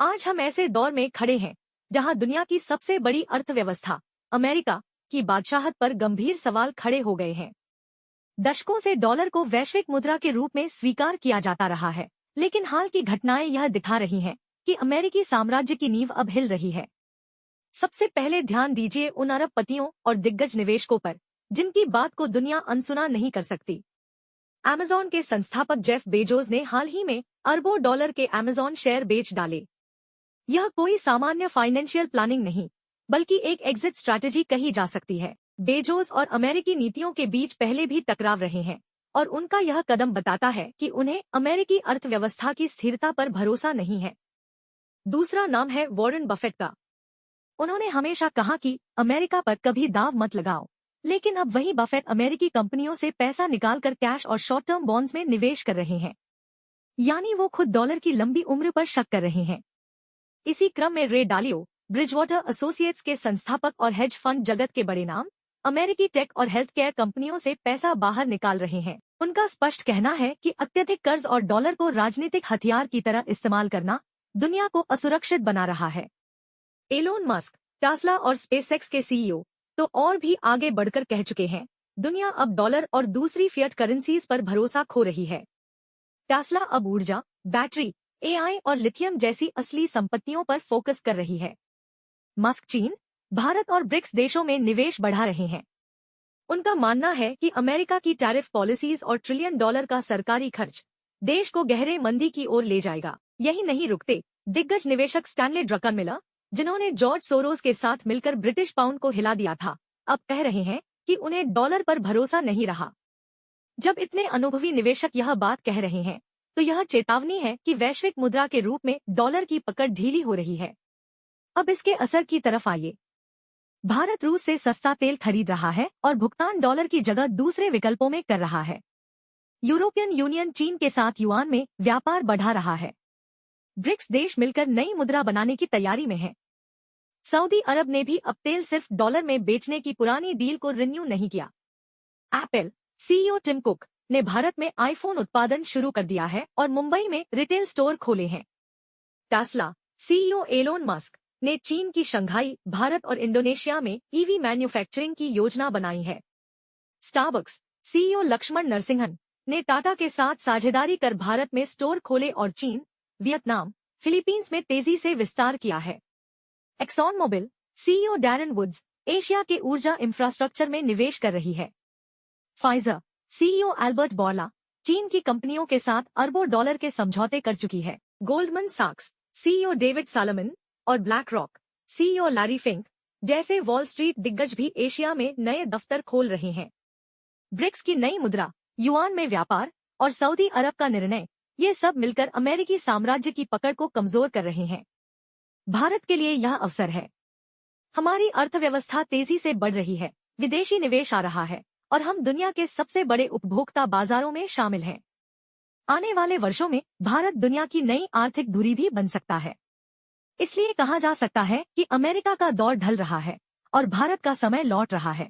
आज हम ऐसे दौर में खड़े हैं जहां दुनिया की सबसे बड़ी अर्थव्यवस्था अमेरिका की बादशाहत पर गंभीर सवाल खड़े हो गए हैं। दशकों से डॉलर को वैश्विक मुद्रा के रूप में स्वीकार किया जाता रहा है, लेकिन हाल की घटनाएं यह दिखा रही हैं कि अमेरिकी साम्राज्य की नींव अब हिल रही है। सबसे पहले ध्यान दीजिए उन अरबपतियों और दिग्गज निवेशकों पर जिनकी बात को दुनिया अनसुना नहीं कर सकती। अमेज़न के संस्थापक जेफ बेजोस ने हाल ही में अरबों डॉलर के अमेज़न शेयर बेच डाले। यह कोई सामान्य फाइनेंशियल प्लानिंग नहीं, बल्कि एक एग्जिट स्ट्रैटेजी कही जा सकती है। बेजोस और अमेरिकी नीतियों के बीच पहले भी टकराव रहे हैं और उनका यह कदम बताता है कि उन्हें अमेरिकी अर्थव्यवस्था की स्थिरता पर भरोसा नहीं है। दूसरा नाम है वॉरेन बफेट का। उन्होंने हमेशा कहा कि अमेरिका पर कभी दाव मत लगाओ, लेकिन अब वही बफेट अमेरिकी कंपनियों से पैसा निकालकर कैश और शॉर्ट टर्म बॉन्ड्स में निवेश कर रहे हैं, यानी वो खुद डॉलर की लंबी उम्र पर शक कर रहे हैं। इसी क्रम में रे डालियो, ब्रिजवाटर एसोसिएट्स के संस्थापक और हेज फंड जगत के बड़े नाम, अमेरिकी टेक और हेल्थ केयर कंपनियों से पैसा बाहर निकाल रहे हैं। उनका स्पष्ट कहना है कि अत्यधिक कर्ज और डॉलर को राजनीतिक हथियार की तरह इस्तेमाल करना दुनिया को असुरक्षित बना रहा है। एलोन मस्क, टेस्ला और स्पेसएक्स के सीईओ तो और भी आगे बढ़कर कह चुके हैं, दुनिया अब डॉलर और दूसरी फिएट करेंसीज पर भरोसा खो रही है। टेस्ला अब ऊर्जा, बैटरी, एआई और लिथियम जैसी असली संपत्तियों पर फोकस कर रही है। मस्क चीन, भारत और ब्रिक्स देशों में निवेश बढ़ा रहे हैं। उनका मानना है कि अमेरिका की टैरिफ पॉलिसीज और ट्रिलियन डॉलर का सरकारी खर्च देश को गहरे मंदी की ओर ले जाएगा। यही नहीं रुकते, दिग्गज निवेशक स्टैनले ड्रकनमिलर, जिन्होंने जॉर्ज सोरोस के साथ मिलकर ब्रिटिश पाउंड को हिला दिया था, अब कह रहे हैं कि उन्हें डॉलर पर भरोसा नहीं रहा। जब इतने अनुभवी निवेशक यह बात कह रहे हैं, तो यह चेतावनी है कि वैश्विक मुद्रा के रूप में डॉलर की पकड़ ढीली हो रही है। अब इसके असर की तरफ आइए। भारत रूस से सस्ता तेल खरीद रहा है और भुगतान डॉलर की जगह दूसरे विकल्पों में कर रहा है। यूरोपियन यूनियन चीन के साथ युआन में व्यापार बढ़ा रहा है। ब्रिक्स देश मिलकर नई मुद्रा बनाने की तैयारी में है। सऊदी अरब ने भी अब तेल सिर्फ डॉलर में बेचने की पुरानी डील को रिन्यू नहीं किया। एप्पल सीईओ टिम कुक ने भारत में आईफोन उत्पादन शुरू कर दिया है और मुंबई में रिटेल स्टोर खोले हैं। टेस्ला सीईओ एलोन मस्क ने चीन की शंघाई, भारत और इंडोनेशिया में ईवी मैन्युफैक्चरिंग की योजना बनाई है। स्टारबक्स सीईओ लक्ष्मण नरसिंहन ने टाटा के साथ साझेदारी कर भारत में स्टोर खोले और चीन, वियतनाम, फिलीपींस में तेजी से विस्तार किया है। Exxon Mobil CEO Darren Woods Asia के ऊर्जा इंफ्रास्ट्रक्चर में निवेश कर रही है। फाइजर सीईओ एल्बर्ट बोर्ला चीन की कंपनियों के साथ अरबों डॉलर के समझौते कर चुकी है। गोल्डमैन सैक्स सीईओ डेविड सालमन और black rock CEO Larry Fink जैसे वॉल स्ट्रीट दिग्गज भी एशिया में नए दफ्तर खोल रहे हैं। ब्रिक्स की नई मुद्रा, युआन में व्यापार और सऊदी अरब का निर्णय, ये सब मिलकर अमेरिकी साम्राज्य की पकड़ को कमजोर कर रहे हैं। भारत के लिए यह अवसर है। हमारी अर्थव्यवस्था तेजी से बढ़ रही है, विदेशी निवेश आ रहा है और हम दुनिया के सबसे बड़े उपभोक्ता बाजारों में शामिल हैं। आने वाले वर्षों में भारत दुनिया की नई आर्थिक धुरी भी बन सकता है। इसलिए कहा जा सकता है कि अमेरिका का दौर ढल रहा है और भारत का समय लौट रहा है।